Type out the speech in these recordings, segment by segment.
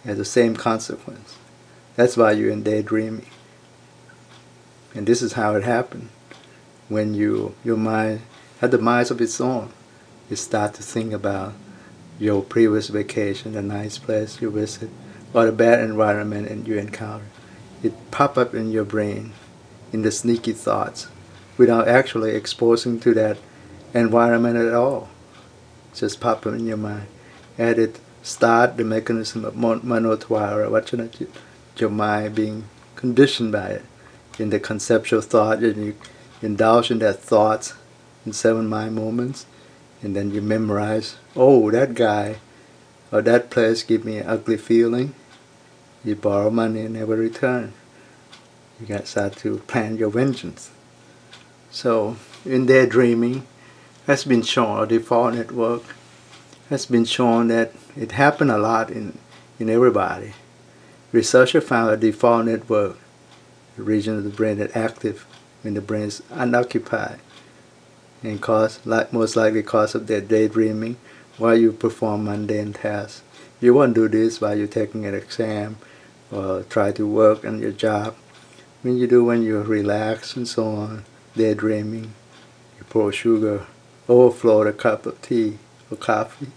has the same consequence. That's why you're in daydreaming. And this is how it happened. When your mind had the minds of its own, you start to think about your previous vacation, the nice place you visit, or the bad environment and you encounter. It pop up in your brain in the sneaky thoughts without actually exposing to that environment at all. Just pop up in your mind. And it start the mechanism of manotvara, vachana, your mind being conditioned by it in the conceptual thought, and you indulge in that thoughts in 7 mind moments, and then you memorize, oh, that guy or that place give me an ugly feeling. You borrow money and never return. You got start to plan your vengeance. So in daydreaming has been shown, or default network has been shown that it happened a lot in everybody. Researchers found a default network, the region of the brain that active when the brain is unoccupied, and most likely cause of their daydreaming while you perform mundane tasks. You won't do this while you're taking an exam or try to work on your job. When you relax and so on, daydreaming, you pour sugar, overflow the cup of tea or coffee.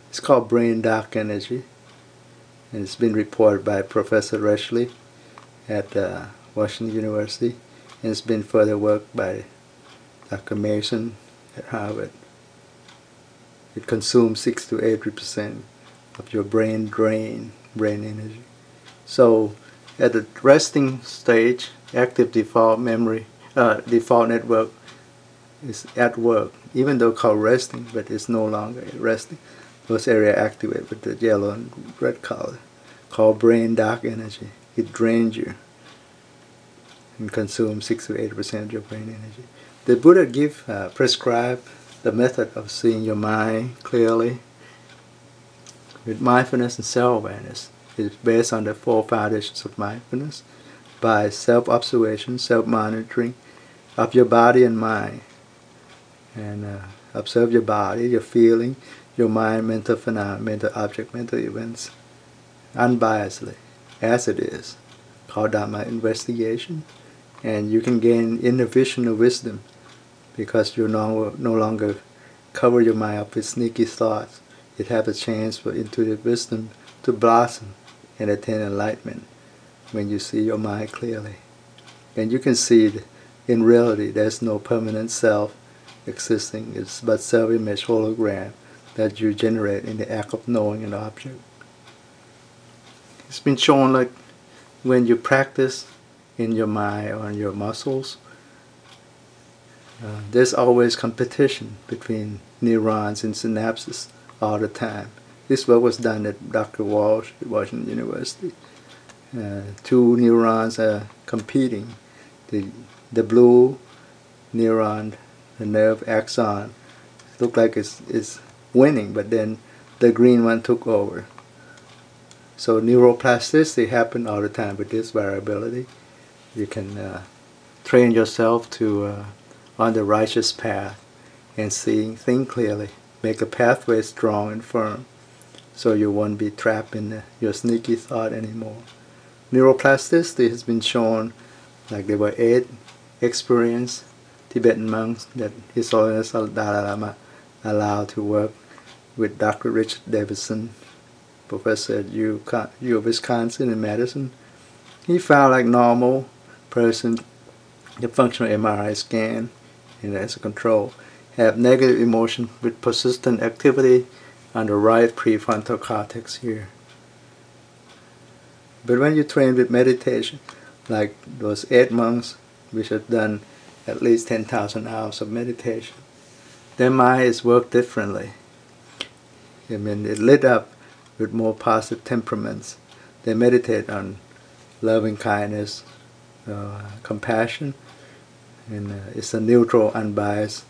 It's called brain dark energy, and it's been reported by Professor Reshley at Washington University, and it's been further worked by Dr. Mason at Harvard. It consumes 6 to 80% of your brain energy. So at the resting stage, active default network is at work, even though called resting, but it's no longer resting. Those areas activate with the yellow and red color, called brain dark energy. It drains you and consumes 6 to 80% of your brain energy. The Buddha prescribed the method of seeing your mind clearly with mindfulness and self-awareness. It's based on the 4 foundations of mindfulness by self-observation, self-monitoring of your body and mind. And observe your body, your feeling, your mind, mental phenomena, mental object, mental events, unbiasedly, as it is, called Dharma investigation. And you can gain inner vision of wisdom because you no longer cover your mind up with sneaky thoughts. It has a chance for intuitive wisdom to blossom and attain enlightenment when you see your mind clearly. And you can see that in reality there's no permanent self existing. It's but self-image hologram that you generate in the act of knowing an object. It's been shown like when you practice in your mind or in your muscles, there's always competition between neurons and synapses all the time. This work was done at Dr. Walsh at Washington University. 2 neurons are competing. The blue neuron, the nerve axon, looked like it's winning, but then the green one took over. So neuroplasticity happens all the time with this variability. You can train yourself to on the righteous path and think clearly, make a pathway strong and firm, so you won't be trapped in your sneaky thought anymore. Neuroplasticity has been shown, like there were 8 experienced Tibetan monks that His Holiness Dalai Lama allowed to work with Dr. Richard Davidson, professor at U of Wisconsin in Madison. He found like normal person, the functional MRI scan, and as a control, have negative emotion with persistent activity on the right prefrontal cortex here. But when you train with meditation, like those 8 monks which have done at least 10,000 hours of meditation, their minds work differently. I mean, it lit up with more positive temperaments. They meditate on loving kindness, compassion, and it's a neutral, unbiased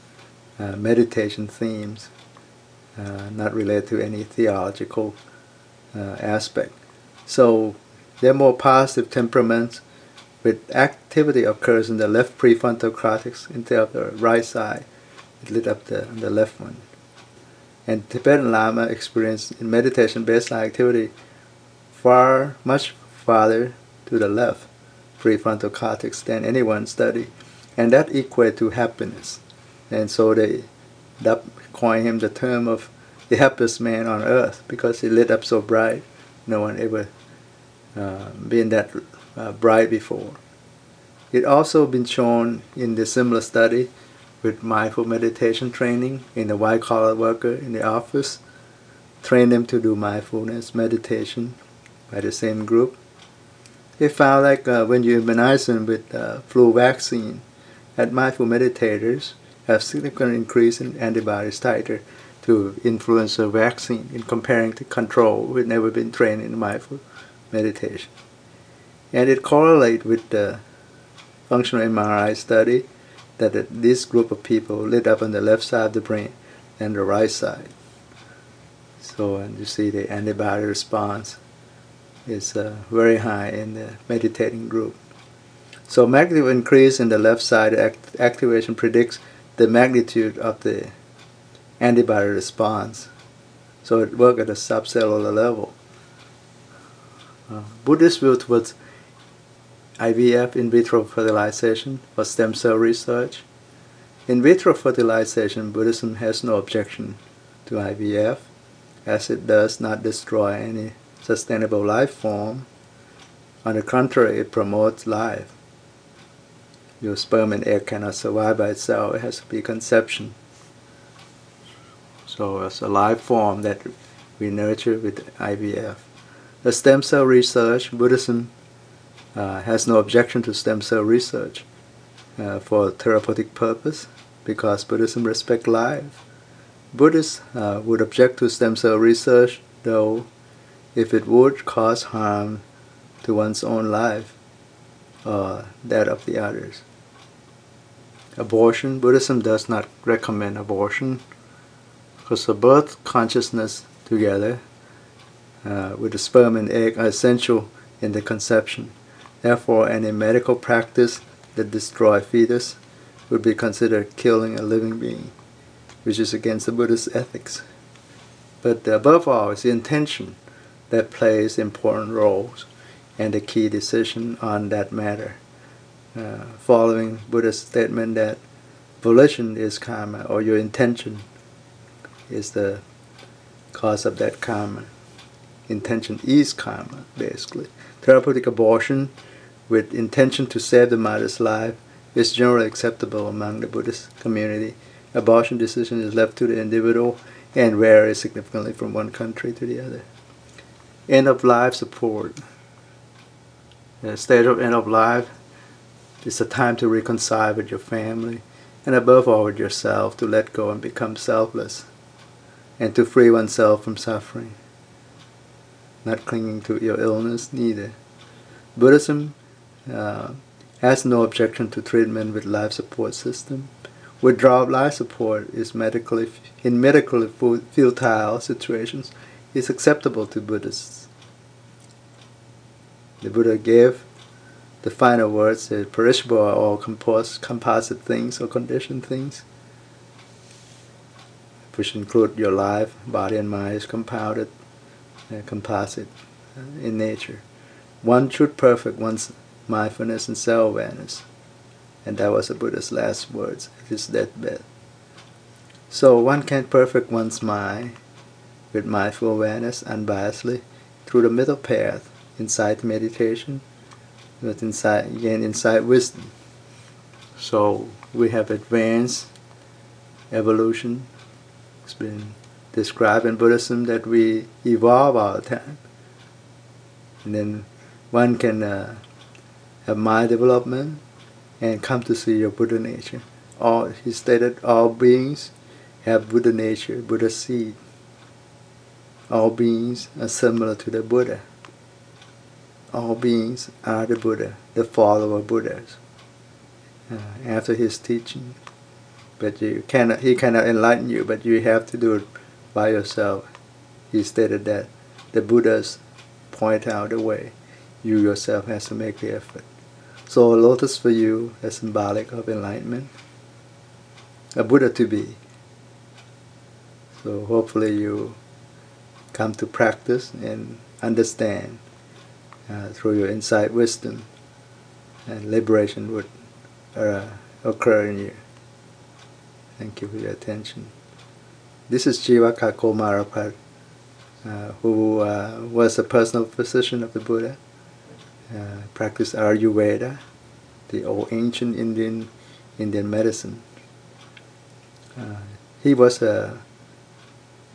meditation themes, not related to any theological aspect. So they're more positive temperaments, with activity occurs in the left prefrontal cortex instead of the right side. It lit up the left one. And Tibetan Lama experienced in meditation baseline activity much farther to the left, prefrontal cortex, than anyone studied. And that equates to happiness. And so they coined him the term of the happiest man on earth, because he lit up so bright. No one ever been that bright before. It also been shown in the similar study with mindful meditation training in the white-collar worker in the office. Train them to do mindfulness meditation by the same group. They found like when you immunize them with flu vaccine, that mindful meditators have significant increase in antibodies titer to influenza vaccine in comparing to control who had never been trained in mindful meditation. And it correlates with the functional MRI study that this group of people lit up on the left side of the brain and the right side. So, and you see the antibody response is very high in the meditating group. So magnitude increase in the left side activation predicts the magnitude of the antibody response. So it works at a subcellular level. Buddhist view towards IVF, in vitro fertilization, for stem cell research. In vitro fertilization, Buddhism has no objection to IVF, as it does not destroy any sustainable life form. On the contrary, it promotes life. Your sperm and egg cannot survive by itself. It has to be conception. So it's a life form that we nurture with IVF. The stem cell research, Buddhism has no objection to stem cell research for therapeutic purpose, because Buddhism respects life. Buddhists would object to stem cell research, though, if it would cause harm to one's own life or that of the others. Abortion, Buddhism does not recommend abortion, because the birth consciousness together with the sperm and egg are essential in the conception. Therefore, any medical practice that destroys fetus would be considered killing a living being, which is against the Buddhist ethics. But above all, it's the intention that plays important roles and the key decision on that matter, following Buddha's statement that volition is karma, or your intention is the cause of that karma. Intention is karma, basically. Therapeutic abortion with intention to save the mother's life is generally acceptable among the Buddhist community. Abortion decision is left to the individual and varies significantly from one country to the other. End of life support. The stage of end of life is a time to reconcile with your family, and above all with yourself, to let go and become selfless, and to free oneself from suffering, not clinging to your illness neither. Buddhism has no objection to treatment with life support system. Withdrawal of life support is medically futile situations is acceptable to Buddhists. The Buddha gave the final words that perishable are all composite things or conditioned things, which include your life, body and mind is compounded, composite in nature. One should perfect one's mindfulness and self-awareness. And that was the Buddha's last words at his deathbed. So one can perfect one's mind with mindful awareness unbiasedly through the middle path, insight meditation, with insight wisdom. So we have advanced evolution. It's been described in Buddhism that we evolve all the time. And then one can have mind development and come to see your Buddha nature. He stated all beings have Buddha nature, Buddha seed. All beings are similar to the Buddha. All beings are the Buddha, the follower Buddhas, after his teaching. But he cannot enlighten you, but you have to do it by yourself. He stated that the Buddhas point out the way. You yourself has to make the effort. So a lotus for you is symbolic of enlightenment, a Buddha to be. So hopefully you come to practice and understand through your insight wisdom, and liberation would occur in you. Thank you for your attention. This is Jivaka Komarapat, who was a personal physician of the Buddha, practiced Ayurveda, the old ancient Indian medicine. He was a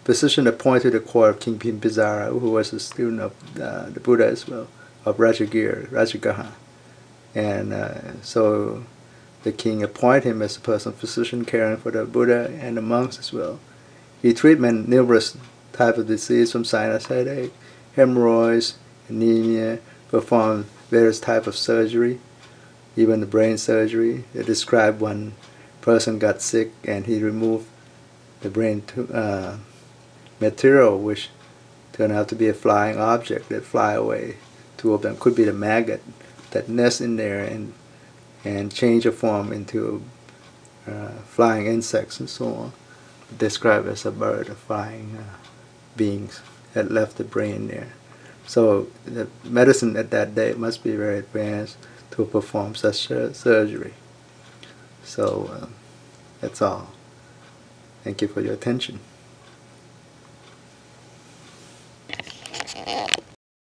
physician appointed to the court of King Pimpizara, who was a student of the Buddha as well, of Rajagaha. And so the king appointed him as a personal physician caring for the Buddha and the monks as well. He treated numerous types of disease, from sinus headache, hemorrhoids, anemia, performed various types of surgery, even the brain surgery. They described one person got sick and he removed the brain material, which turned out to be a flying object that fly away. Two of them could be the maggot that nest in there and change a form into flying insects and so on. Described as a bird of flying beings had left the brain there. So the medicine at that day must be very advanced to perform such surgery. So that's all. Thank you for your attention.